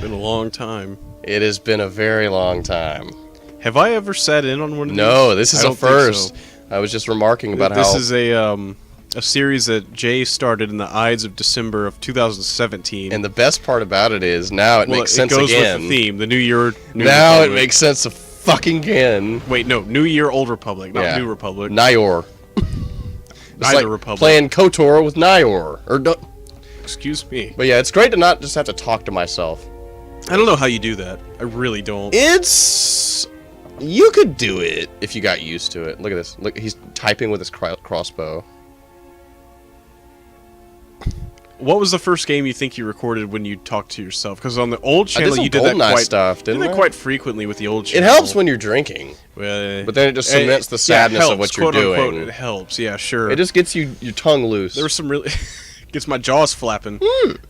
been a long time. It has been a very long time. Have I ever sat in on one of these? No, this is I a don't think first. so. I was just remarking about this how... is a series that Jay started in the Ides of December of 2017. And the best part about it is now it makes sense again. It goes with the theme, the New Year, New now Republic. It makes sense fucking again. Wait, no, New Year, Old Republic, not New Republic. Nyor. Neither like Republic. Playing KOTOR with Nyor. Excuse me. But yeah, it's great to not just have to talk to myself. I don't know how you do that. I really don't. You could do it if you got used to it. Look at this. Look, he's typing with his crossbow. What was the first game you think you recorded when you talked to yourself? Because on the old channel you did that quite frequently with the old channel. It helps when you're drinking, but then it just cements the sadness of what you're doing. Unquote, it helps, yeah, sure. It just gets your tongue loose. There was some really gets my jaws flapping,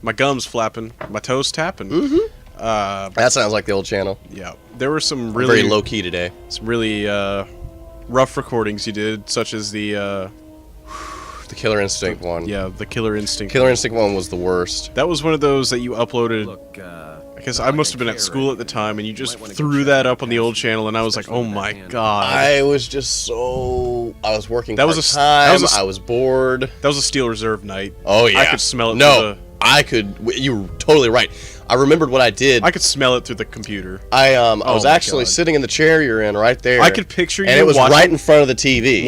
my gums flapping, my toes tapping. That sounds like the old channel. Yeah, there were some really very low key today. Some really rough recordings you did, such as the Killer Instinct one. Yeah, the Killer Instinct. Killer Instinct one was the worst. That was one of those that you uploaded. I guess I must have been at school at the time, and you just threw that up on the old channel, and I was like, "Oh my god!" I was just so. I was working. That was I was bored. That was a Steel Reserve night. Oh yeah, I could smell it. No, I could. You were totally right. I remembered what I did. I could smell it through the computer. I was actually sitting in the chair you're in right there. I could picture you, and it was right in front of the TV.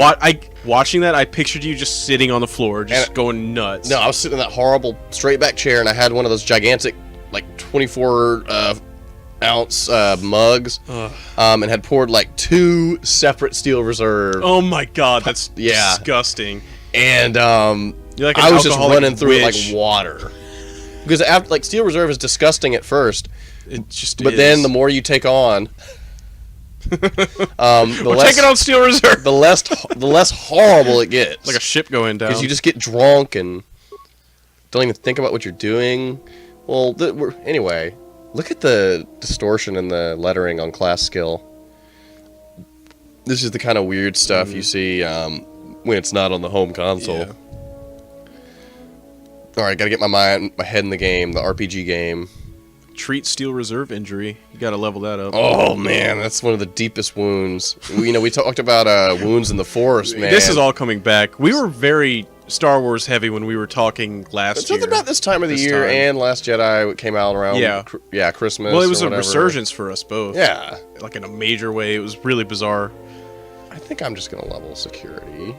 Watching that, I pictured you just sitting on the floor, just going nuts. No, I was sitting in that horrible straight back chair, and I had one of those gigantic, like 24 ounce mugs, and had poured like 2 separate Steel Reserve. Oh my god, that's disgusting. And You're like I was just running through it like witch. water. Because after, like, Steel Reserve is disgusting at first, but then the more you take on, We're taking on Steel Reserve. the less horrible it gets. Like a ship going down. Because you just get drunk and don't even think about what you're doing. Well, anyway, look at the distortion in the lettering on class skill. This is the kind of weird stuff you see when it's not on the home console. Yeah. Alright, gotta get my head in the game, the RPG game. Treat Steel Reserve injury. You gotta level that up. Oh man, that's one of the deepest wounds. We talked about wounds in the forest, man. This is all coming back. We were very Star Wars heavy when we were talking last year. It's something about this time of the year and Last Jedi came out around Christmas. Well, it was a resurgence for us both. Yeah. Like in a major way. It was really bizarre. I think I'm just gonna level security.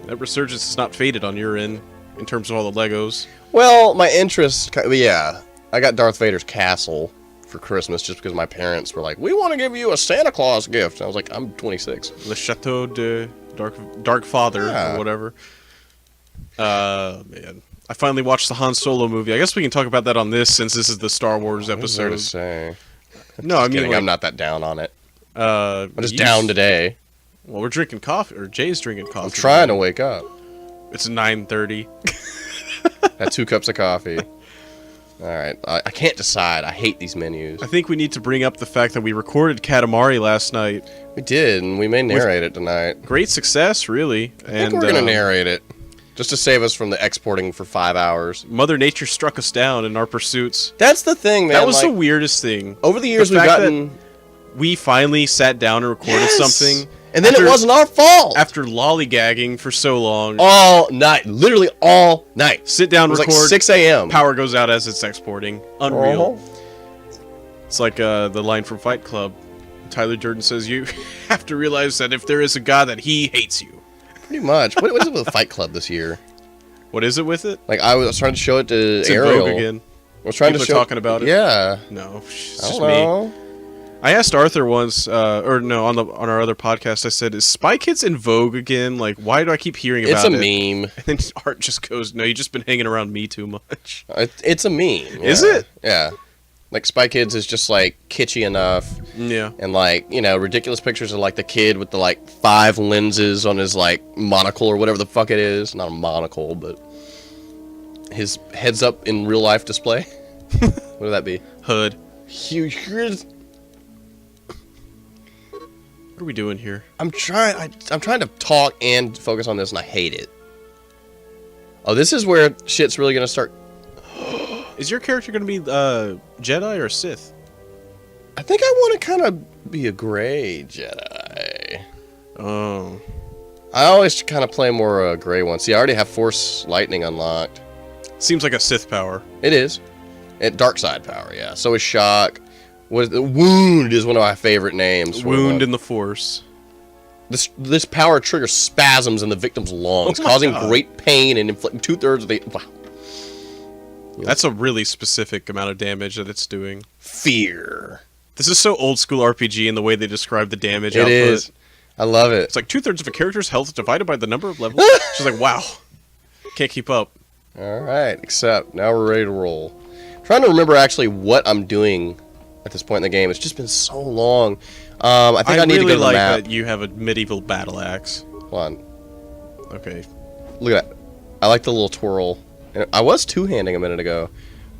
That resurgence is not faded on your end. In terms of all the Legos. Well, my interest, I got Darth Vader's castle for Christmas just because my parents were like, "We want to give you a Santa Claus gift." And I was like, "I'm 26." Le Chateau de Dark Father or whatever. Man, I finally watched the Han Solo movie. I guess we can talk about that on this since this is the Star Wars episode. What to say? No, I mean, I'm not that down on it. I'm just down today. Well, we're drinking coffee, or Jay's drinking coffee. I'm trying to wake up. It's 9:30. Had 2 cups of coffee. Alright, I can't decide. I hate these menus. I think we need to bring up the fact that we recorded Katamari last night. We did, and we may narrate it tonight. Great success, really. I think we're going to narrate it. Just to save us from the exporting for 5 hours. Mother Nature struck us down in our pursuits. That's the thing, man. That was the weirdest thing. Over the years, we've gotten... We finally sat down and recorded something. And then it wasn't our fault. After lollygagging for so long. All night. Literally all night. Sit down, record. It was like 6 a.m. Power goes out as it's exporting. Unreal. It's like the line from Fight Club. Tyler Durden says, you have to realize that if there is a God, that he hates you. Pretty much. What is it with Fight Club this year? What is it with it? Like, I was trying to show it to Ariel. It's in vogue again. I was trying People to are talking about it. Yeah. No, it's I just don't know. me. I asked Arthur once, on our other podcast, I said, is Spy Kids in vogue again? Like, why do I keep hearing about it? It's a meme. And then Art just goes, no, you've just been hanging around me too much. It's a meme. Is it? Yeah. Like, Spy Kids is just, like, kitschy enough. Yeah. And, like, you know, ridiculous pictures of, like, the kid with the, like, 5 lenses on his, like, monocle or whatever the fuck it is. Not a monocle, but his heads-up in real-life display. What would that be? Hood. Huge. What are we doing here? I'm trying to talk and focus on this, and I hate it. Oh, this is where shit's really gonna start. Is your character going to be Jedi or Sith? I think I want to kind of be a gray Jedi. Oh. I always kind of play more gray ones. See, I already have Force Lightning unlocked. Seems like a Sith power. It is. And Dark Side power, yeah. So is Shock. Wound is one of my favorite names. Wound in the Force. This power triggers spasms in the victim's lungs, causing great pain and inflicting 2/3 of the... Wow. That's a really specific amount of damage that it's doing. Fear. This is so old school RPG in the way they describe the damage output. It is. I love it. It's like 2/3 of a character's health divided by the number of levels. She's like, wow. Can't keep up. Alright, except now we're ready to roll. I'm trying to remember actually what I'm doing at this point in the game. It's just been so long. I think I need really to go to the like map. that you have a medieval battle axe. Hold on. Okay. Look at that. I like the little twirl. I was two-handing a minute ago.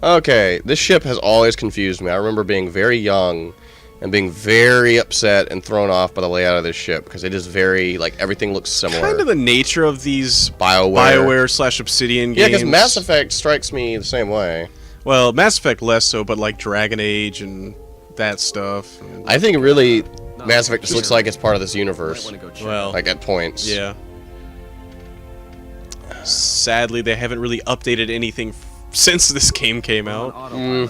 Okay, this ship has always confused me. I remember being very young and being very upset and thrown off by the layout of this ship because it is very, like, everything looks similar. Kind of the nature of these BioWare / Obsidian games. Yeah, because Mass Effect strikes me the same way. Well, Mass Effect less so, but like Dragon Age and that stuff. I think really Mass Effect just looks like it's part of this universe. Well, like at points. Yeah. Sadly, they haven't really updated anything since this game came out. In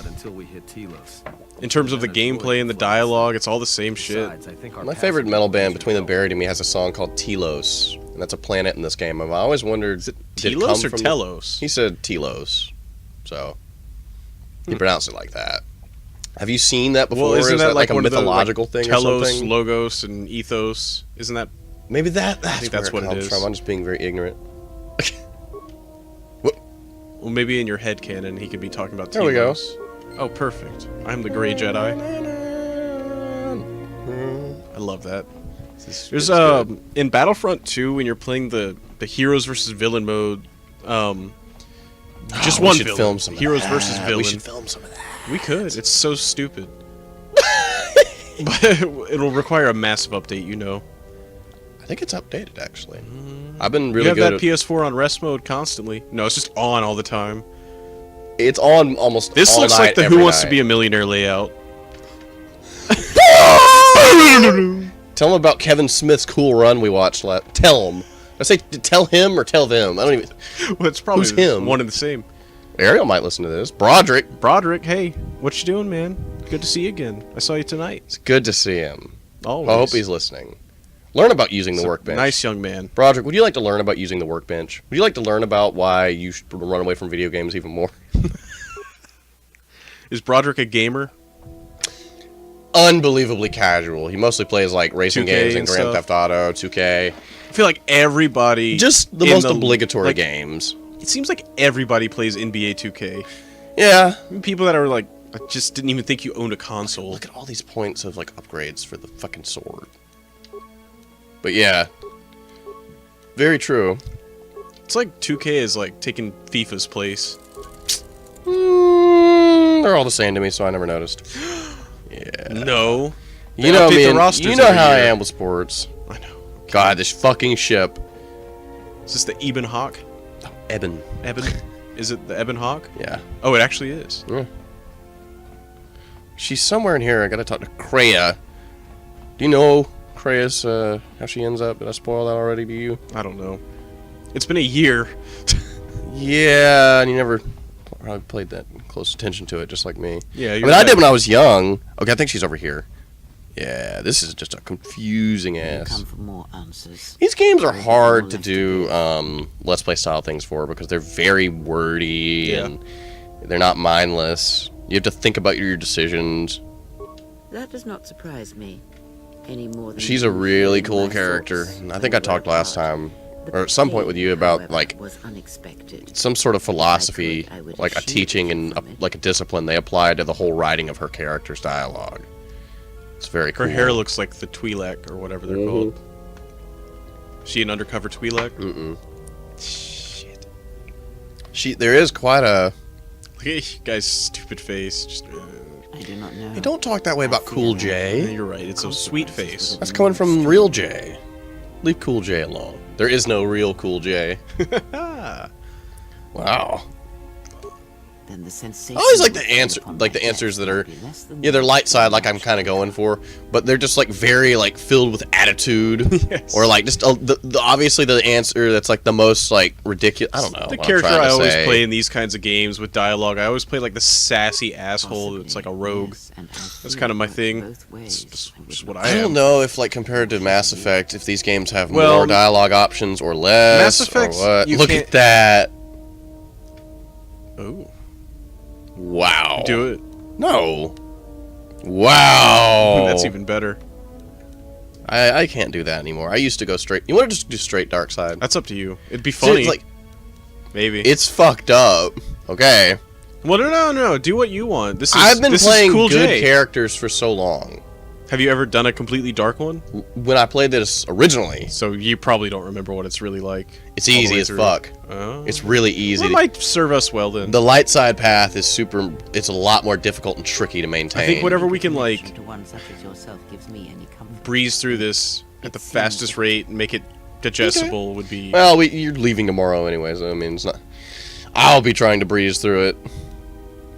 terms of the gameplay and the dialogue, it's all the same shit. My favorite metal band, Between the Buried and Me, has a song called Telos, and that's a planet in this game. I've always wondered, is it Telos or Telos? He said Telos, so he pronounced it like that. Have you seen that before? Well, isn't that like a one mythological of the, thing Telos, or something? Logos, and Ethos? Isn't that? Maybe that's I think that's where what it is. From. I'm just being very ignorant. Well, maybe in your head canon, he could be talking about There Telos. we go. Oh, perfect. I'm the Grey Jedi. I love that. There's in Battlefront 2 when you're playing the heroes versus villain mode. Just one villain. Film some heroes of versus that. villain. We should film some of that. We could. It's so stupid. But it'll require a massive update, you know. I think it's updated actually. I've been really you have good that PS4 on rest mode constantly. No, it's just on all the time. It's on almost This all looks night, like the every Who Wants night. to Be a Millionaire layout. Tell him about Kevin Smith's cool run we watched last. Tell him. I say tell him or tell them. I don't even. Well, it's probably Who's him? one and the same. Ariel might listen to this. Broderick. Hey, what you doing, man? Good to see you again. I saw you tonight. It's good to see him. Always. I hope he's listening. Learn about using the workbench. Nice young man. Broderick, would you like to learn about using the workbench? Would you like to learn about why you should run away from video games even more? Is Broderick a gamer? Unbelievably casual. He mostly plays like racing 2K games and and Grand stuff. Theft Auto, 2K. I feel like everybody... Just the in most obligatory like, games. It seems like everybody plays NBA 2K. Yeah. People that are like, I just didn't even think you owned a console. Look at all these points of like upgrades for the fucking sword. But yeah. Very true. It's like 2K is like taking FIFA's place. They're all the same to me, so I never noticed. Yeah. No. You know me. Rosters You know every how I year. am with sports. I know. God, this fucking ship. Is this the Eben Hawk? Eben. Eben? Is it the Eben Hawk? Yeah. Oh, it actually is. Yeah. She's somewhere in here. I gotta talk to Kreia. Do you know Kreia's, how she ends up? Did I spoil that already to you? I don't know. It's been a year. Yeah, and you never probably played that close attention to it, just like me. Yeah, I mean, I did when I was young. Okay, I think she's over here. Yeah, this is just a confusing ass. Come for more answers. These games are hard to do Let's Play style things for because they're very wordy and they're not mindless. You have to think about your decisions. That does not surprise me any more than She's a really cool my character. thoughts I when think we I talked worked last hard. time, The or at some point with you about however, like was unexpected. some sort of philosophy, I would like a achieve teaching and from it. like a discipline they applied to the whole writing of her character's dialogue. It's very cool. Her hair looks like the Twi'lek or whatever they're called. She an undercover Twi'lek? Mm-mm. Shit. There is quite a. Look at you guys' stupid face. Just, I do not know. Hey, don't talk that way about Cool J. you're right. It's a sweet face. That's coming from Real J. Leave Cool J alone. There is no real Cool J. Wow. then the sensation I always like the will fall answer, upon like my the answers head that are be less than either the light side, like I'm kind of going for, but they're just like very like filled with attitude, Yes. or like just obviously the answer that's like the most like ridiculous. I don't know. The what I'm character trying to I always say. play in these kinds of games with dialogue, I always play like the sassy asshole that's like a rogue. Yes, and I That's feel kind of my like thing. both ways It's I would just not what I I am. don't know if like compared to Mass Effect, if these games have Well, more dialogue options or less, Mass Effect, or what. you Look can't- at that! Oh, Wow. do it. No. Wow. That's even better. I can't do that anymore. I used to go straight. You want to just do straight dark side? That's up to you. It'd be See, funny, it's like maybe. it's fucked up. Okay. Well, no. Do what you want. This is. I've been this playing is cool good J. characters for so long. Have you ever done a completely dark one? When I played this originally, So you probably don't remember what it's really like. it's all the easy way as through. fuck. Oh. It's really easy. Well, it might serve us well then. The light side path is super. It's a lot more difficult and tricky to maintain. I think whatever we can Connection like to one such as yourself gives me any comfort. breeze through this at the It seems fastest that- rate and make it digestible would be. Well, you're leaving tomorrow anyway, so I mean, it's not. I'll be trying to breeze through it.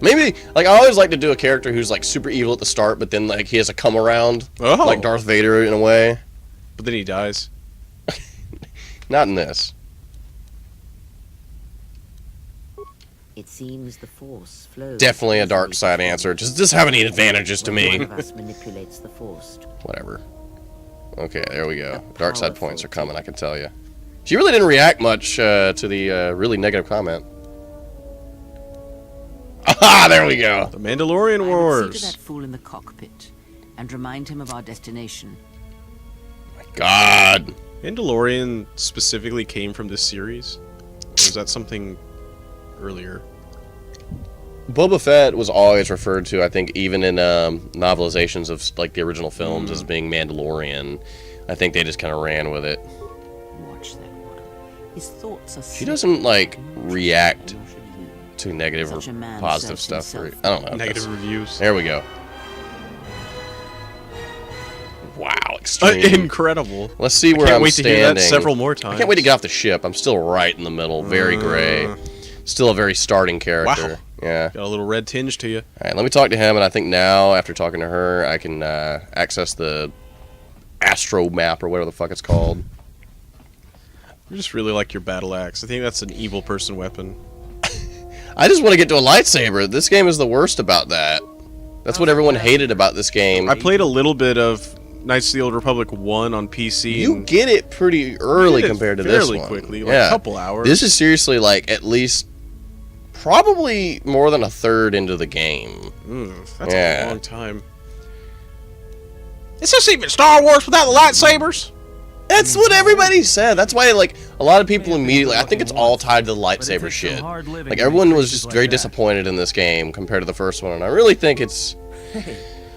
Maybe, like, I always like to do a character who's like super evil at the start, but then like he has a come around, Oh. like Darth Vader in a way. But then he dies. Not in this. It seems the force flows. Definitely a dark easily side between answer. us. Just have any advantages to When me. one of us manipulates the force. Whatever. Okay, there we go. A Dark side powerful points are coming, I can tell you. She really didn't react much to the really negative comment. Ah, there we go. The Mandalorian I would see to Wars. that fool in the cockpit and remind him of our destination. God. Mandalorian specifically came from this series? Or was that something earlier? Boba Fett was always referred to, I think, even in novelizations of like the original films as being Mandalorian. I think they just kind of ran with it. Watch that one. His thoughts are She doesn't like react nor should you. to negative Such a or man positive serves stuff. Or, himself. I don't know. Negative That's- reviews. There we go. Wow, extreme. Incredible. Let's see where Can't I'm wait to standing. hear that several more times. I can't wait to get off the ship. I'm still right in the middle, very gray. Still a very starting character. Wow. Yeah. Got a little red tinge to you. All right, let me talk to him, and I think now, after talking to her, I can access the Astro map or whatever the fuck it's called. I just really like your battle axe. I think that's an evil person weapon. I just want to get to a lightsaber. This game is the worst about that. That's what everyone hated about this game. I played a little bit of Knights of the Old Republic 1 on PC. You and get it pretty early did it compared to this fairly one. quickly, like a couple hours. This is seriously like at least probably more than a third into the game. That's Yeah. a long time. Is this even Star Wars without the lightsabers? That's what everybody said. That's why like a lot of people immediately. I think it's all tied to the lightsaber shit. Like everyone was just very disappointed in this game compared to the first one, and I really think it's.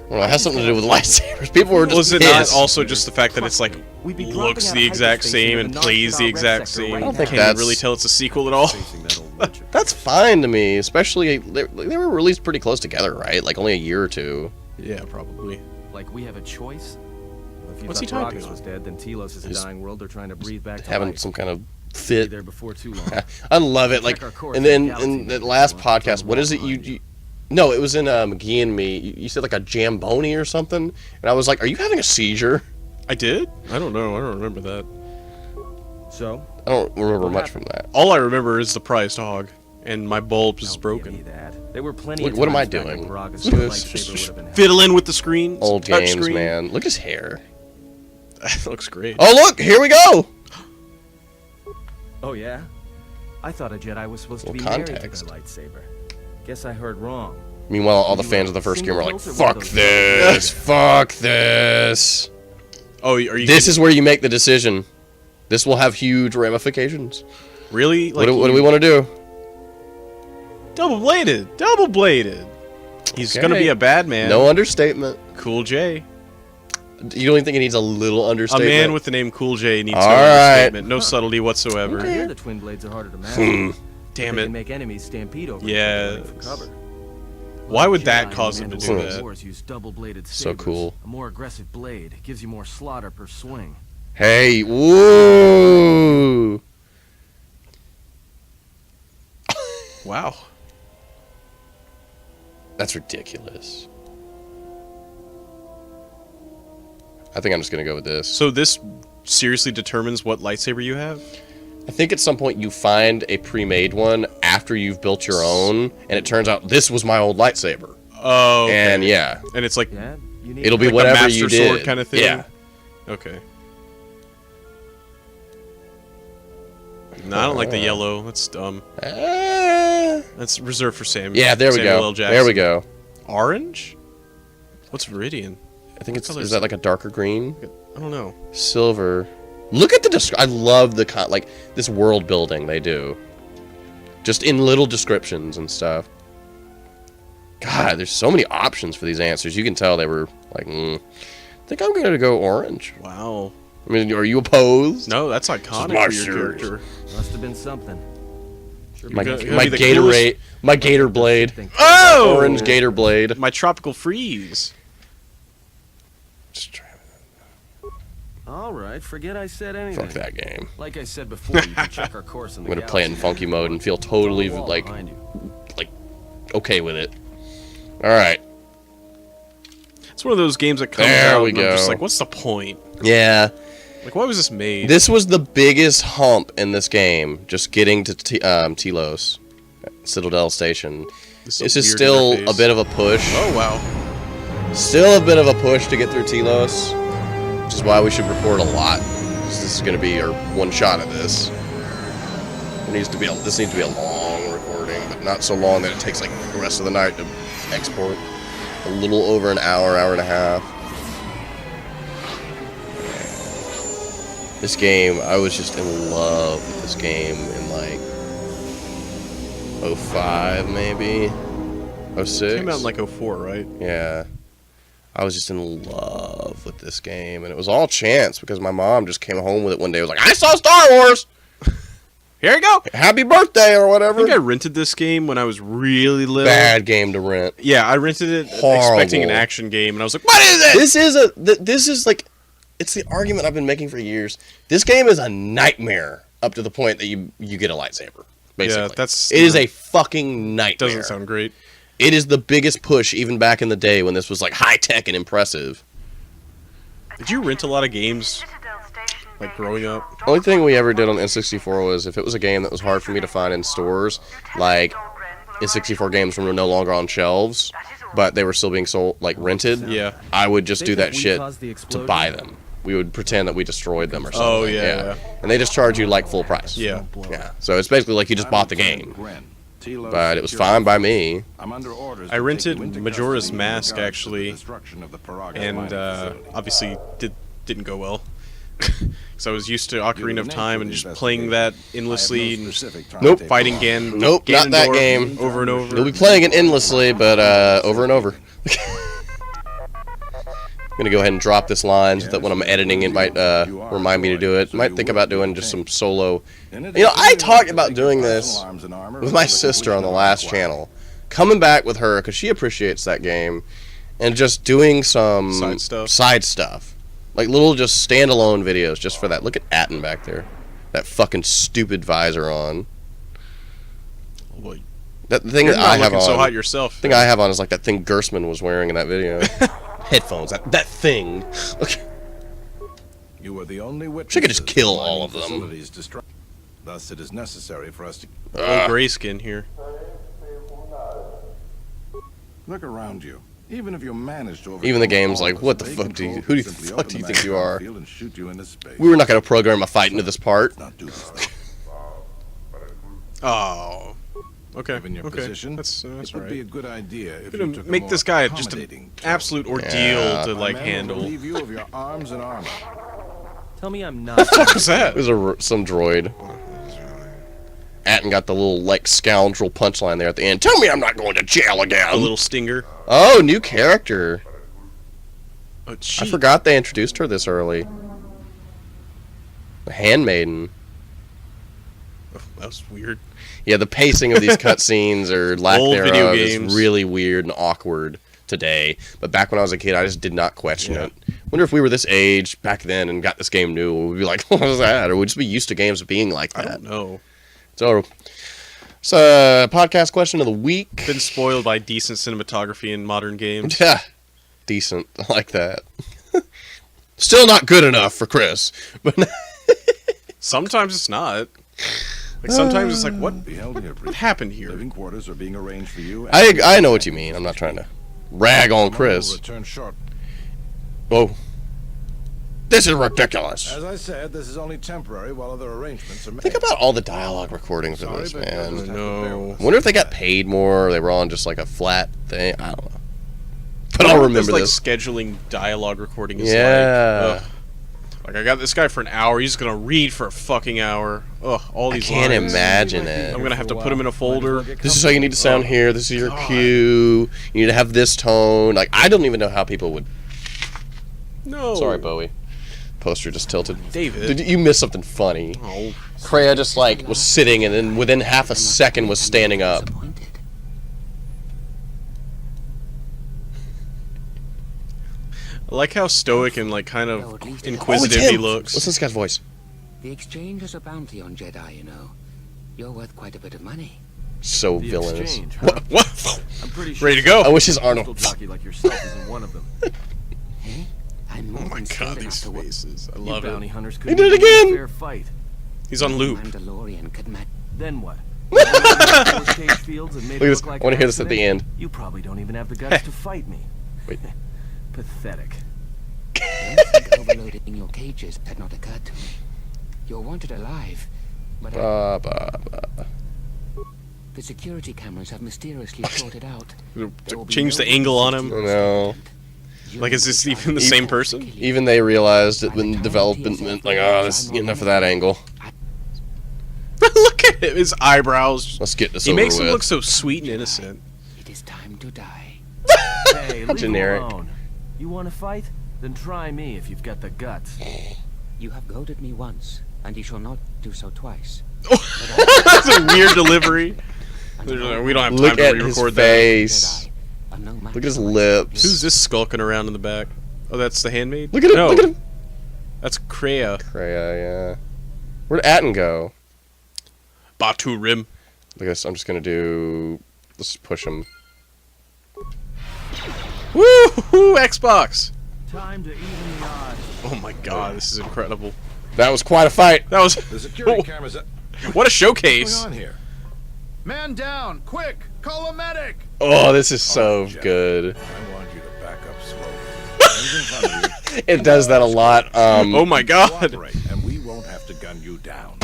Well, it has something to do with lightsabers. People were just Was it pissed. not also just the fact that it's like looks the exact same and plays the exact same? I don't think Can't that's- really tell it's a sequel at all. That's fine to me, especially they were released pretty close together, right? Like only a year or two. Yeah, probably. Like we have a choice? If you What's he thought typing Baragas on? was dead, then Telos is a He's dying world they're trying to breathe back to Having life. some kind of Be fit. there before too long. I love it. Like, Check our course and in then the galaxy in the map. last Don't podcast, what walk is it behind you? No, it was in McGee and Me. You said like a jamboni or something, and I was like, "Are you having a seizure?" I did? I don't know. I don't remember that. So, I don't remember What much happened? from that. All I remember is the prized hog, and my bulb is don't give me broken. that. There were plenty What- of what am I times back doing? when Baragas' Look at this. lightsaber would have been Fiddling with the screens. Old touch games, screen. man. Look at his hair. That looks great. Oh, look, here we go. Oh yeah? I thought a Jedi was supposed to Well, be married to context. their lightsaber. Guess I heard wrong. Meanwhile, all the You fans were of the first game were like, single "Fuck hilt or one this! of those- Fuck this!" Oh, are you This is where you make the decision. This will have huge ramifications. really What do we want to do? double bladed? Double bladed. He's Okay. gonna be a bad man. No understatement. Cool J. You don't think it needs a little A understatement? man with the name Cool J needs All no right. understatement, no subtlety whatsoever. I hear the twin blades are harder to master. Hmm. Damn They it. can make enemies stampede over Yes. each other for cover. Why would Jedi that and cause him to do Mandalorian that? Wars use double-bladed So sabers. cool. A more aggressive blade gives you more slaughter per swing. Hey, woo! Wow. That's ridiculous. I think I'm just gonna go with this. So this seriously determines what lightsaber you have? I think at some point you find a pre-made one after you've built your own, and it turns out this was my old lightsaber. Oh, okay. And yeah, And it's like, Yeah, you need it'll be like a whatever Master you Sword did. kind of thing? Yeah. Okay. No, I don't like the yellow. That's dumb. That's reserved for Sam. Yeah, there we Samuel go. L. Jackson. There we go. Orange? What's Viridian? I think it's color is is that it? like a darker green? I don't know. Silver. Look at the I love the like this world building they do. Just in little descriptions and stuff. God, there's so many options for these answers. You can tell they were like, I think I'm gonna go orange. Wow. I mean, are you opposed? No, that's iconic my for your series. character. Must have been something. My, You're gonna my be the Gatorade, my Gator Blade, Think- Oh! orange Gator Blade. My tropical freeze. Just try All right, forget I said anything. fuck that game. Like I said before, you can check our course in I'm the gonna play it in galaxy. funky mode and feel totally It's on the wall like behind you. okay with it. All right. It's one of those games that comes There out we and I'm just go. like, what's the point? Yeah. Like, why was this made? This was the biggest hump in this game, just getting to Telos, Citadel Station. This This weird is still interface. a bit of a push. Oh, wow. Still a bit of a push to get through Telos, which is why we should record a lot. This is going to be our one shot at this. This needs to be a long recording, but not so long that it takes like the rest of the night to export. A little over an hour, hour and a half. This game, I was just in love with this game in like 05 maybe, 06. Came out in like 04, right? Yeah. I was just in love with this game, and it was all chance because my mom just came home with it one day. Was like, "I saw Star Wars. Here you go. Happy birthday," or I whatever. think I rented this game when I was really little. Bad game to rent. Yeah, I rented it Horrible. expecting an action game, and I was like, what is it? This is like, it's the argument I've been making for years. This game is a nightmare up to the point that you get a lightsaber. Basically, Yeah, that's it is a fucking nightmare. Doesn't sound great. It is the biggest push, even back in the day when this was like high tech and impressive. Did you rent a lot of games, like, growing up? Only thing we ever did on N64 was if it was a game that was hard for me to find in stores, like N64 games were no longer on shelves, but they were still being sold, like rented. Yeah. I would just They do think that we shit caused the to explosion? buy them. We would pretend that we destroyed them or something. Oh, yeah. And they just charge you like full price. Yeah. Yeah. So it's basically like you just bought the game. But it was fine by me. I rented Majora's Mask, actually, and obviously didn't go well. So I was used to Ocarina of Time and just playing that endlessly and Nope. fighting Gan. Nope, not that Ganondorf game. over and over. You'll be playing it endlessly, but over and over. I'm gonna go ahead and drop this line so that when I'm editing it might remind me to do it. Might think about doing just some solo. You know, I talked about doing this with my sister on the last channel. Coming back with her because she appreciates that game, and just doing some side stuff. Like little just standalone videos just for that. Look at Atten back there. That fucking stupid visor on. Well, That thing you're that not I have looking on. so hot yourself. thing I have on is like that thing Gersman was wearing in that video. Headphones. That thing. Okay. You were the only witness. She could just kill all of them. Thus, it is necessary for us to Old grayskin here. look around you. Even if you manage to Even the game's overcome all like, of what us, the they fuck do you- control who the simply fuck do you open think the you are? battlefield and shoot you into space. We were not going to program a fight into this part. Not do this, though. Oh. Okay. Given your Okay. position, That's it all would be a right. good idea if Gonna you took a make more this guy just an accommodating tone. absolute ordeal Yeah. to My like men will handle. relieve you of your arms and armor. Tell me I'm not. What was that? It was some droid. Atten got the little, like, scoundrel punchline there at the end. Tell me I'm not going to jail again. A little stinger. Oh, new character. Oh, I gee. forgot they introduced her this early. The Handmaiden. Oh, that was weird. Yeah, the pacing of these cutscenes or lack Old thereof video is games. really weird and awkward today. But back when I was a kid, I just did not question Yeah. it. Wonder if we were this age back then and got this game new, we'd be like, what was that? Or we'd just be used to games being like I that. don't know. So, So, podcast question of the week. Been spoiled by decent cinematography in modern games. Yeah, decent. I like that. Still not good enough for Chris, but Sometimes it's not. Like sometimes it's like, what Be held here, what happened here? Living quarters are being arranged for you. I know what you mean. I'm not trying to rag on Tomorrow Chris. will return short. Oh, this is ridiculous. As I said, this is only temporary while other arrangements are made. Think about all the dialogue recordings of Sorry, this, but you'll just man. have to bear No. with us. I wonder if they got paid more, or they were on just like a flat thing. I don't know. But I'll What remember like this. scheduling dialogue recording is Yeah. like. Ugh. Like I got this guy for an hour. He's gonna read for a fucking hour. Ugh, all I these can't lines. imagine it. I'm gonna have to put him in a folder. This is how you need to sound here. This is your cue. You need to have this tone. Like, I don't even know how people would. No. Sorry, Bowie. Poster just tilted. David. Did you miss something funny? Oh. Freya just like was sitting and then within half a second was standing up. Disappointed. I like how stoic and like kind of Oh, at least- inquisitive Oh, it's he him. looks. What's this guy's voice? The exchange is a bounty on Jedi, you know. You're worth quite a bit of money. So The villainous. exchange, huh? What? What? I'm pretty sure Ready to go. I wish his a Arnold. postal jockey like yourself isn't one of them. Eh? I'm more Oh my than skilled god, enough these to work. faces. I You love bounty it. hunters He couldn't did it even win a again! fair fight. He's on loop. Mandalorian could match. Then what? Look at Look at this. I wanna hear this at the end. You probably don't even have the guts to fight me. Wait. Pathetic. Don't think overloading your cages had not occurred to me. You're wanted alive, but the security cameras have mysteriously sorted out. There will be Change no the angle on witnesses him. to No. You Like, is will this be even the tried same for person? killing. Even they realized it when development meant like, oh, this is enough of that angle. Look at him. His eyebrows. Let's get this He over makes with. him look so sweet and innocent. It is time to die. Hey, leave Generic. him alone. You want to fight? Then try me if you've got the guts. You have goaded me once, and you shall not do so twice. That's a weird delivery. We don't have time Look to at his re-record that. face. Jedi are no match Look at his for my lips. Who's this skulking around in the back? Oh, that's the handmaid? Look at him. No, Look at him. that's Kreia. Freya, yeah. Where'd Atten go? Batu Rim. Look at this. I'm just gonna do. Let's push him. Woo! Xbox. Time to even the odds. Oh my god, this is incredible. That was quite a fight. That was The security cameras. what a What's showcase. going on here? Man down! Quick! Call a medic! Oh, this is so Jeff. good. I want you to back up slowly. Hands in front of you. It does that a lot. Oh my god. Cooperate, and we won't have to gun you down.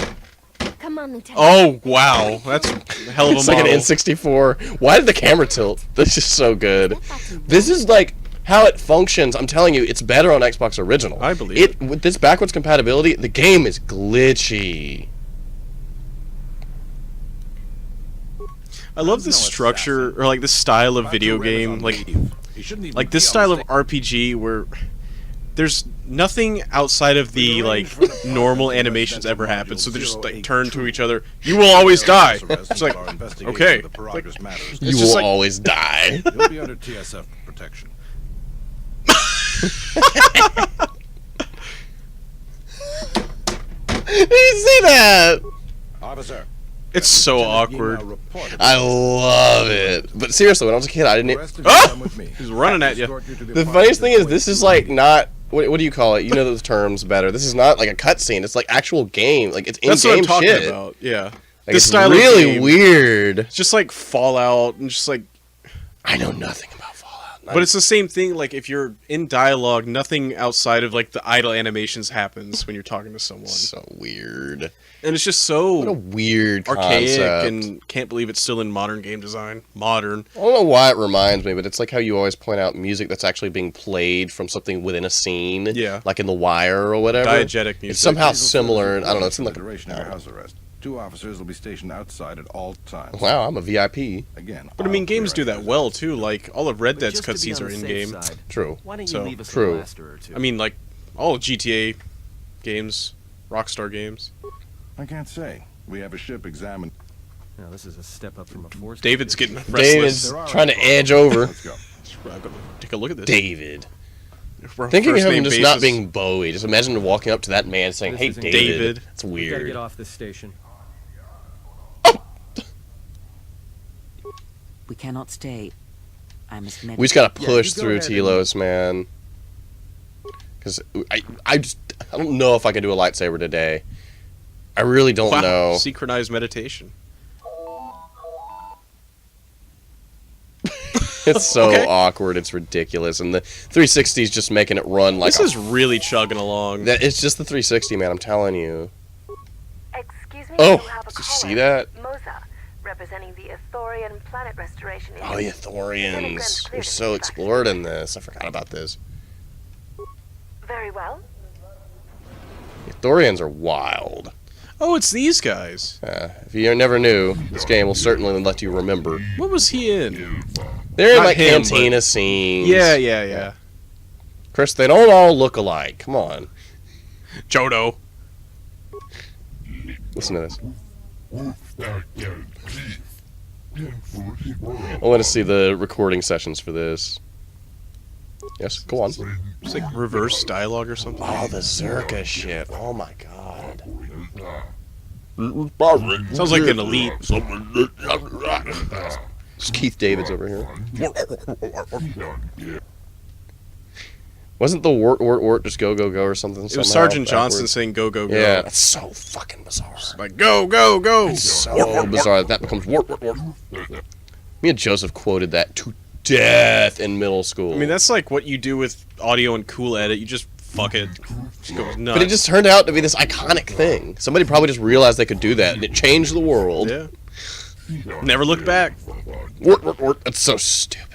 Come on, Lieutenant. Oh wow, that's a hell of a It's like an model. N64. Why did the camera tilt? This is so good. This is like how it functions. I'm telling you, it's better on Xbox Original. I believe it. With this backwards compatibility, the game is glitchy. I love this structure or like this style of video game, like this style of RPG where there's nothing outside of the like normal animations ever happen. So they just like turn to each other. You will always die. It's like okay. Like, You just will like- always die. You'll be under TSF protection. Did you see that? Officer. it's so Lieutenant awkward. Yima reported I love it. But seriously, when I was a kid, I didn't. the rest of you Ah! come with me. He's running at you. Escort to The apartment funniest thing and is, wait this is for like me. not. What do you call it? You know those terms better. This is not like a cutscene. It's like actual game. Like it's That's what in-game I'm talking shit. about. Yeah. Like, this it's style really of game, weird. It's just like Fallout and just like I know nothing about Fallout. but it's the same thing like if you're in dialogue, nothing outside of like the idle animations happens when you're talking to someone. so weird. And it's just What a so weird archaic concept. and can't believe it's still in modern game design. Modern. I don't know why it reminds me, but it's like how you always point out music that's actually being played from something within a scene. Yeah. Like in The Wire or whatever. Diegetic music. It's somehow Diesel similar. services I don't know. will It seems for like the duration of your house arrest. 2 officers will be stationed outside at all times. Wow, I'm a VIP. Again. But I mean all games do clear that as well evidence. too. Like all of Red But Dead's just to be cutscenes on are the in safe game. side, True. why don't you So, leave us true. a blaster or two? I mean like all GTA games, Rockstar games. I can't say. We have a ship examined. Now, this is a step up from a force. David's getting restless. David's There are trying to problems. edge over. Let's go. Take a look at this. David. We're on Thinking of first him name just not basis. being Bowie. Just imagine walking up to that man saying, This "Hey, isn't David." David. It's We gotta weird. get off this station. We cannot stay. I must meditate. We just gotta Yeah, push you go through ahead and- Telos, man. Because I don't know if I can do a lightsaber today. I really don't Wow, know. synchronized meditation. It's so Okay. awkward. It's ridiculous, and the 360 is just making it run like This is really chugging along. that. It's just the 360, man. I'm telling you. Excuse me. Oh, you have a did you see caller. that? Moza, representing the Ithorian Planet Restoration Oh, the Institute. Ithorians. They're so explored in this. I forgot about this. Very well. The Ithorians are wild. Oh, it's these guys. If you never knew, this game will certainly let you remember. What was he in? They're in Not like him, cantina scenes. Yeah. Chris, they don't all look alike. Come on. Jodo. Listen to this. I want to see the recording sessions for this. Yes, go on. It's like reverse dialogue or something. Oh, the Zerka shit. Oh my god. Sounds like an elite. It's Keith David's over here. Wasn't the wort just go go go or something? It was Sergeant Johnson saying go, go, go. Yeah, that's so fucking bizarre. Like, go, go, go. So bizarre that becomes wort. Me and Joseph quoted that to death in middle school. I mean, that's like what you do with audio and Cool Edit. You just fuck it. Just go nuts. But it just turned out to be this iconic thing. Somebody probably just realized they could do that, and it changed the world. Yeah. Never look back. Wort. That's so stupid.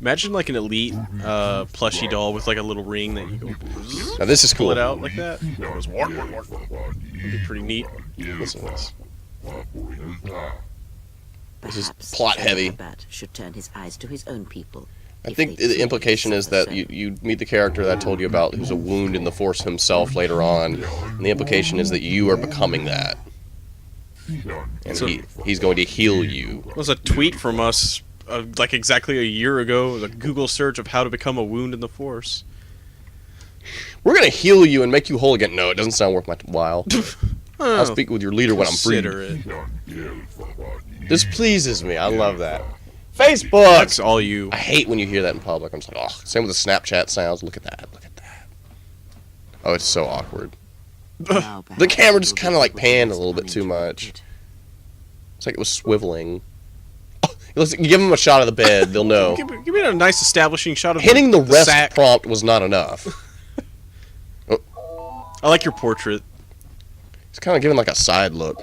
Imagine like an elite plushie doll with like a little ring that you go Now this is pull cool. it out like that. It goes wart. That'd be pretty neat. Listen to this. This is Perhaps plot heavy. Bat should turn his eyes to his own people. I if think they the truly implication is suffer that so. you meet the character that I told you about who's a wound in the Force himself later on, and the implication is that you are becoming that. And So- he's going to heal you. It was a tweet from us like exactly a year ago. The Google search of how to become a wound in the Force. We're going to heal you and make you whole again. No, it doesn't sound worth my while. I'll speak with your leader when I'm free. Consider it. This pleases me. I love that. Facebook! That's all you. I hate when you hear that in public. I'm just like, oh. Same with the Snapchat sounds. Look at that. Look at that. Oh, it's so awkward. Now, The perhaps camera it just will be kind of like with panned a us little bit too much. uninterrupted. It's like it was swiveling. Oh, listen, give them a shot of the bed. They'll know. Give me a nice establishing shot of Hitting the rest sack. prompt was not enough. I like your portrait. It's kind of giving like a side look.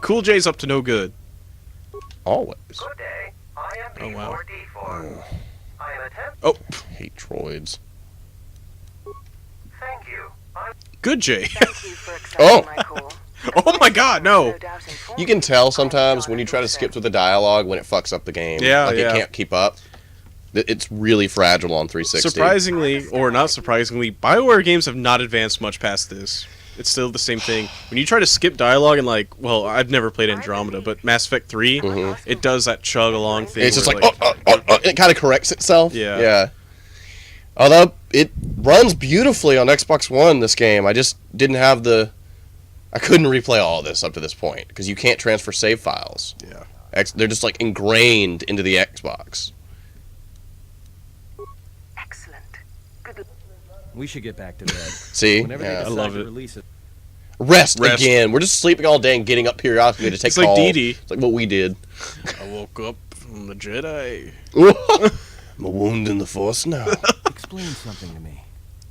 Cool J's up to no good. Always. Good day. I am Oh, wow. B4D4. I am attempting. Oh, Hate droids. Thank you. I'm good J. Thank you for accepting Oh. my call. Oh my God, no. doubt informed You can tell sometimes I when you try to skip understand. through the dialogue when it fucks up the game. Yeah, like yeah. it can't keep up. It's really fragile on 360. Surprisingly, or not surprisingly, BioWare games have not advanced much past this. It's still the same thing. When you try to skip dialogue and like, well, I've never played Andromeda, but Mass Effect 3, it does that chug along thing. It's just where, like, it kind of corrects itself. Yeah. Yeah. Although it runs beautifully on Xbox One, this game. I just didn't have I couldn't replay all of this up to this point because you can't transfer save files. Yeah. They're just like ingrained into the Xbox. Excellent. Good. We should get back to bed. See? Whenever Yeah. they I decide love to it. release it. Rest Rest. again. We're just sleeping all day and getting up periodically to take It's like calls. Dee Dee. It's like what we did. I woke up from the Jedi. I'm a wound in the Force now. Explain something to me.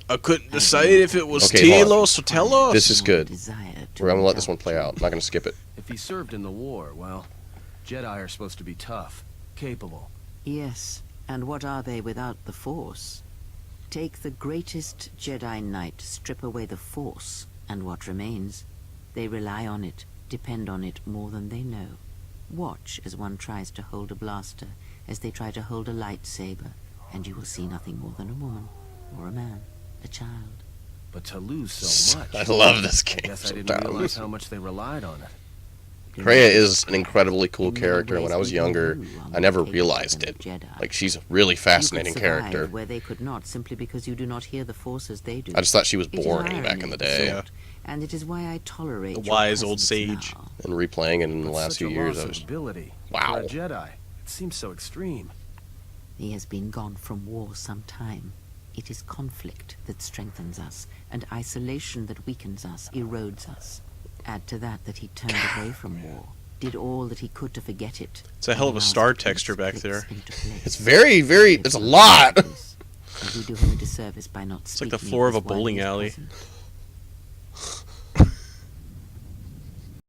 I couldn't decide if it was Okay, hold on. Telos or Telos. This is good. Desire to We're gonna let this indulge. one play out. I'm not gonna skip it. If he served in the war, well, Jedi are supposed to be tough, capable. Yes, and what are they without the Force? Take the greatest Jedi Knight, strip away the Force, and what remains? They rely on it, depend on it more than they know. Watch as one tries to hold a blaster, as they try to hold a lightsaber, and you will see nothing more than a woman, or a man, a child. But to lose so much. I love this I game guess I didn't sometimes. realize how much they relied on it. Kreia is an incredibly cool In many character. ways, When I was even younger, you are I more never capable realized than it. the Jedi. Like, she's a really fascinating You could survive character. where they could not, simply because you do not hear the Force as they do. I just thought she was It is boring irony back in the of day. sort, and it is why I tolerate A your wise old presence sage. now. And replaying it in the But last such few a years, loss I of was... ability. Wow. For a Jedi. It seems so extreme. He has been gone from war some time. It is conflict that strengthens us, and isolation that weakens us, erodes us. Add to that he turned away from war, did all that he could to forget it. It's a hell of a and star allowed texture back peace there. into place. It's it's a lot! And we do him a disservice by not It's like the speaking floor of a this while bowling he is alley. present.